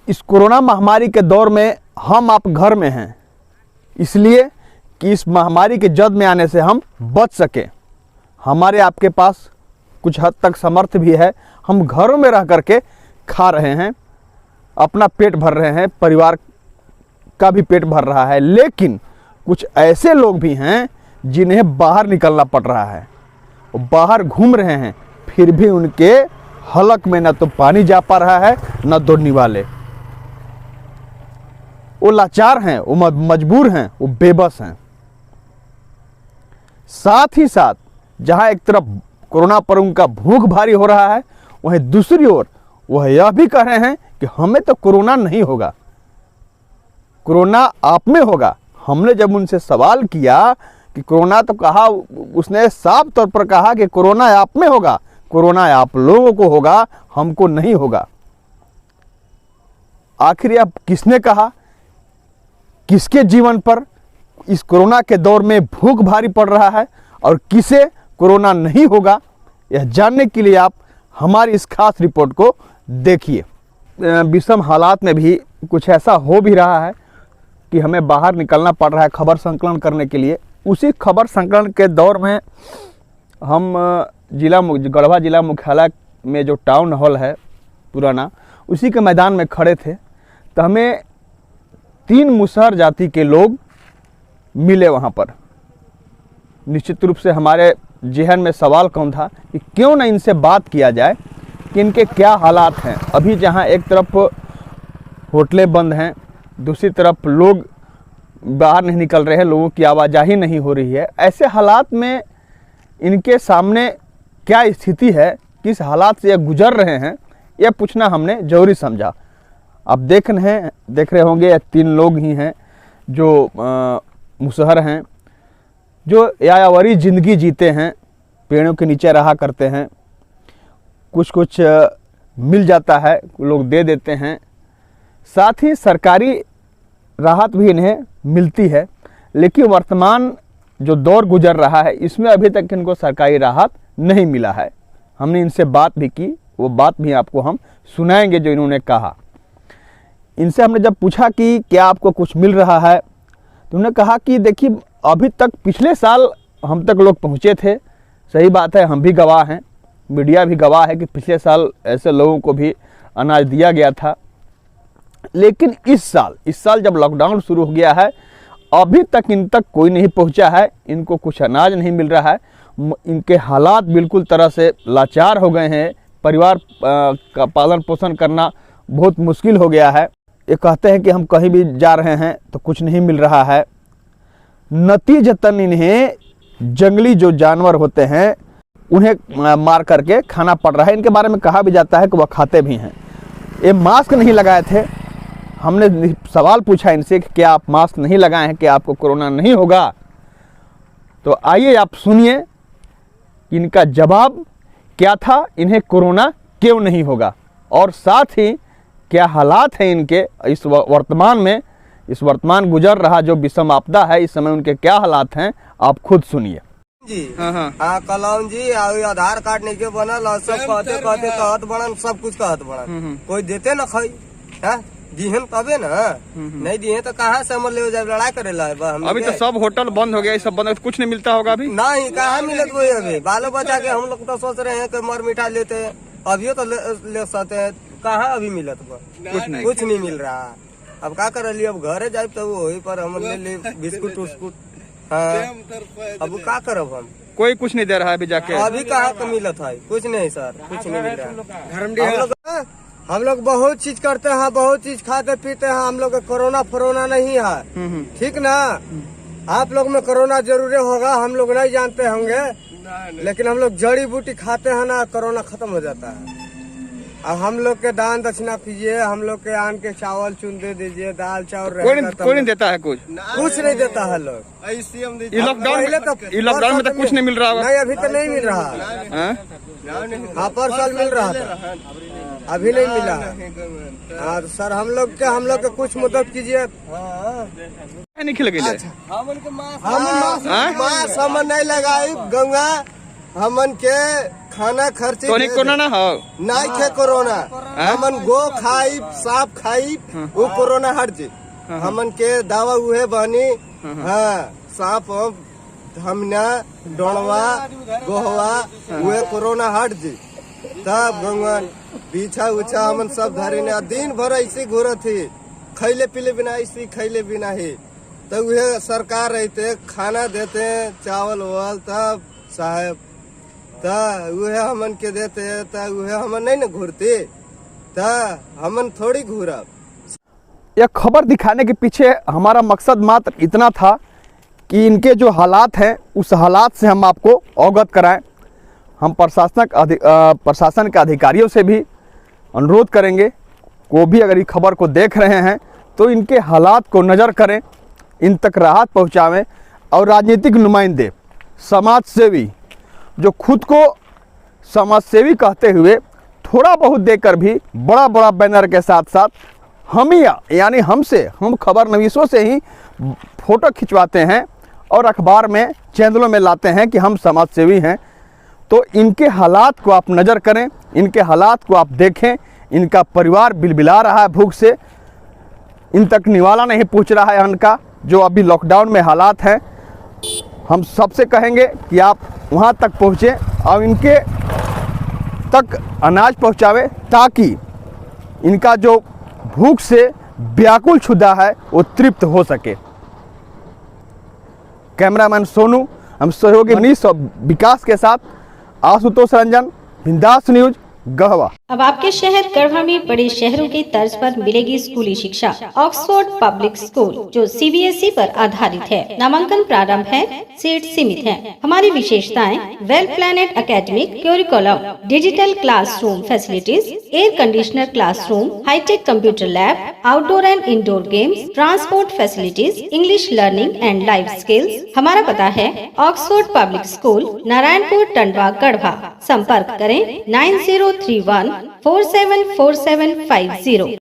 इस कोरोना महामारी के दौर में हम आप घर में हैं, इसलिए कि इस महामारी के जद में आने से हम बच सकें। हमारे आपके पास कुछ हद तक समर्थ भी है, हम घरों में रह करके खा रहे हैं, अपना पेट भर रहे हैं, परिवार का भी पेट भर रहा है। लेकिन कुछ ऐसे लोग भी हैं जिन्हें बाहर निकलना पड़ रहा है, वो बाहर घूम रहे हैं, फिर भी उनके हलक में न तो पानी जा पा रहा है न दौड़ने वाले। वो लाचार हैं, वो मजबूर हैं, वो बेबस हैं। साथ ही साथ जहां एक तरफ कोरोना पर उनका भूख भारी हो रहा है, वहीं दूसरी ओर वह यह भी कह रहे हैं कि हमें तो कोरोना नहीं होगा, कोरोना आप में होगा। हमने जब उनसे सवाल किया कि कोरोना, तो कहा, उसने साफ तौर पर कहा कि कोरोना आप में होगा, कोरोना आप लोगों को होगा, हमको नहीं होगा। आखिर अब किसने कहा, किसके जीवन पर इस कोरोना के दौर में भूख भारी पड़ रहा है और किसे कोरोना नहीं होगा, यह जानने के लिए आप हमारी इस खास रिपोर्ट को देखिए। विषम हालात में भी कुछ ऐसा हो भी रहा है कि हमें बाहर निकलना पड़ रहा है खबर संकलन करने के लिए। उसी खबर संकलन के दौर में हम गढ़वा जिला मुख्यालय में जो टाउन हॉल है पुराना, उसी के मैदान में खड़े थे, तो हमें 3 मुसहर जाति के लोग मिले वहाँ पर। निश्चित रूप से हमारे जहन में सवाल कौन था कि क्यों ना इनसे बात किया जाए कि इनके क्या हालात हैं। अभी जहाँ एक तरफ होटलें बंद हैं, दूसरी तरफ लोग बाहर नहीं निकल रहे हैं, लोगों की आवाजाही नहीं हो रही है, ऐसे हालात में इनके सामने क्या स्थिति है, किस हालात से ये गुजर रहे हैं, यह पूछना हमने जरूरी समझा। आप देख रहे होंगे, ये 3 लोग ही हैं जो मुसहर हैं, जो यायावरी ज़िंदगी जीते हैं, पेड़ों के नीचे रहा करते हैं, कुछ मिल जाता है, लोग दे देते हैं, साथ ही सरकारी राहत भी इन्हें मिलती है। लेकिन वर्तमान जो दौर गुजर रहा है, इसमें अभी तक इनको सरकारी राहत नहीं मिला है। हमने इनसे बात भी की, वो बात भी आपको हम सुनाएंगे जो इन्होंने कहा। इनसे हमने जब पूछा कि क्या आपको कुछ मिल रहा है, तो उन्होंने कहा कि देखिए, अभी तक पिछले साल हम तक लोग पहुँचे थे, सही बात है, हम भी गवाह हैं, मीडिया भी गवाह है कि पिछले साल ऐसे लोगों को भी अनाज दिया गया था। लेकिन इस साल जब लॉकडाउन शुरू हो गया है, अभी तक इन तक कोई नहीं पहुंचा है, इनको कुछ अनाज नहीं मिल रहा है, इनके हालात बिल्कुल तरह से लाचार हो गए हैं, परिवार का पालन पोषण करना बहुत मुश्किल हो गया है। ये कहते हैं कि हम कहीं भी जा रहे हैं तो कुछ नहीं मिल रहा है। नतीजतन इन्हें जंगली जो जानवर होते हैं उन्हें मार करके खाना पड़ रहा है। इनके बारे में कहा भी जाता है कि वह खाते भी हैं। ये मास्क नहीं लगाए थे, हमने सवाल पूछा इनसे कि क्या आप मास्क नहीं लगाए हैं कि आपको कोरोना नहीं होगा, तो आइए आप सुनिए इनका जवाब क्या था, इन्हें कोरोना क्यों नहीं होगा, और साथ ही क्या हालात हैं इनके इस वर्तमान गुजर रहा जो विषम आपदा है, इस समय उनके क्या हालात हैं, आप खुद सुनिए। जी हाँ कलौन जी, आधार कार्ड नहीं के बनल, सब कहते कहत बनन, सब कुछ कहत बनन, कोई देते न खाई दिहन तबे ना, नहीं दिए तो कहाँ से हम ले जाए लड़ाई करे ला। अभी तो सब होटल बंद हो गया, सब बंद, कुछ नहीं मिलता होगा अभी। नहीं, कहाँ मिलत वही अभी, बालो बचा के हम लोग तो सोच रहे हैं कि मर मिठा लेते हैं, अभी तो ले सकते हैं, कहाँ अभी मिलत कुछ नहीं मिल रहा। अब क्या कर लिये, अब घरे जाए तो वही पर हम ले बिस्कुट उस्कुट। हाँ, अब क्या करब हम, कोई कुछ नहीं दे रहा है अभी जाके। अभी कहाँ का मिलत है, कुछ नहीं सर, कुछ नहीं मिल रहा। हम लोग बहुत चीज करते हैं, बहुत चीज खाते पीते हैं, हम लोग कोरोना फरोना नहीं है, ठीक ना। आप लोग में कोरोना जरूर होगा, हम लोग नहीं जानते होंगे, लेकिन हम लोग जड़ी बूटी खाते हैं ना, कोरोना खत्म हो जाता है। अब हम लोग के दान दक्षिणा कीजिए, हम लोग के आन के चावल चुन दे दीजिए, दाल चावल कोई नहीं देता है, कुछ नहीं देता है लोग। लॉकडाउन में तो कुछ नहीं मिल रहा है। नहीं, अभी तो नहीं मिल रहा। हाँ, पर साल मिल रहा था, अभी नहीं मिला। हाँ सर, हम लोग के कुछ मदद कीजिए। नहीं खिल गया, हम नहीं लगाई गंगा, हमन के खाना खर्ची तो नहीं कोरोना हो नहीं खे कोरोना हमन गो खाई सांप खाई वो कोरोना हट जी हमन के दावा उहे बनी हाँ सांप हमना डोणवा गोहवा उहे कोरोना हट जी तब भगवान पीछा उछा हमन सब धरे ने दिन भर ऐसे घूरत थी खैले पीले बिना ऐसे खैले बिना ही तब वह सरकार रहते खाना देते चावल वावल तब साहब तब वह हमन के देते तब वह हमन नहीं न घूरते तब हमन थोड़ी घूरब। यह खबर दिखाने के पीछे हमारा मकसद मात्र इतना था कि इनके जो हालात हैं उस हालात से हम आपको अवगत कराएं। हम प्रशासन के अधिकारियों से भी अनुरोध करेंगे वो भी अगर ये खबर को देख रहे हैं तो इनके हालात को नज़र करें, इन तक राहत पहुंचावें। और राजनीतिक नुमाइंदे समाज सेवी जो खुद को समाज सेवी कहते हुए थोड़ा बहुत देकर भी बड़ा बड़ा बैनर के साथ साथ हम ही यानी हम खबर नवीसों से ही फ़ोटो खिंचवाते हैं और अखबार में चैनलों में लाते हैं कि हम समाज सेवी हैं। तो इनके हालात को आप नज़र करें, इनके हालात को आप देखें। इनका परिवार बिलबिला रहा है भूख से, इन तक निवाला नहीं पहुंच रहा है इनका जो अभी लॉकडाउन में हालात हैं। हम सबसे कहेंगे कि आप वहां तक पहुँचें और इनके तक अनाज पहुंचावे ताकि इनका जो भूख से व्याकुल क्षुधा है वो तृप्त हो सके। कैमरामैन सोनू, हम सहयोगी मनीष और विकास के साथ आशुतोष रंजन, बिंदास न्यूज, गढ़वा। अब आपके शहर गढ़वा में बड़े शहरों की तर्ज पर मिलेगी स्कूली शिक्षा। ऑक्सफोर्ड पब्लिक स्कूल जो सीबीएसई पर आधारित है। नामांकन प्रारंभ है, सीट सीमित है। हमारी विशेषताएं well planned academic curriculum, digital classroom facilities, air conditioner classroom, hitech computer lab, outdoor and indoor games, transport facilities, English learning and life skills. हमारा पता है Oxford public school, Narayanpur, Tandwa, Garhwa. संपर्क करें 9031 474750।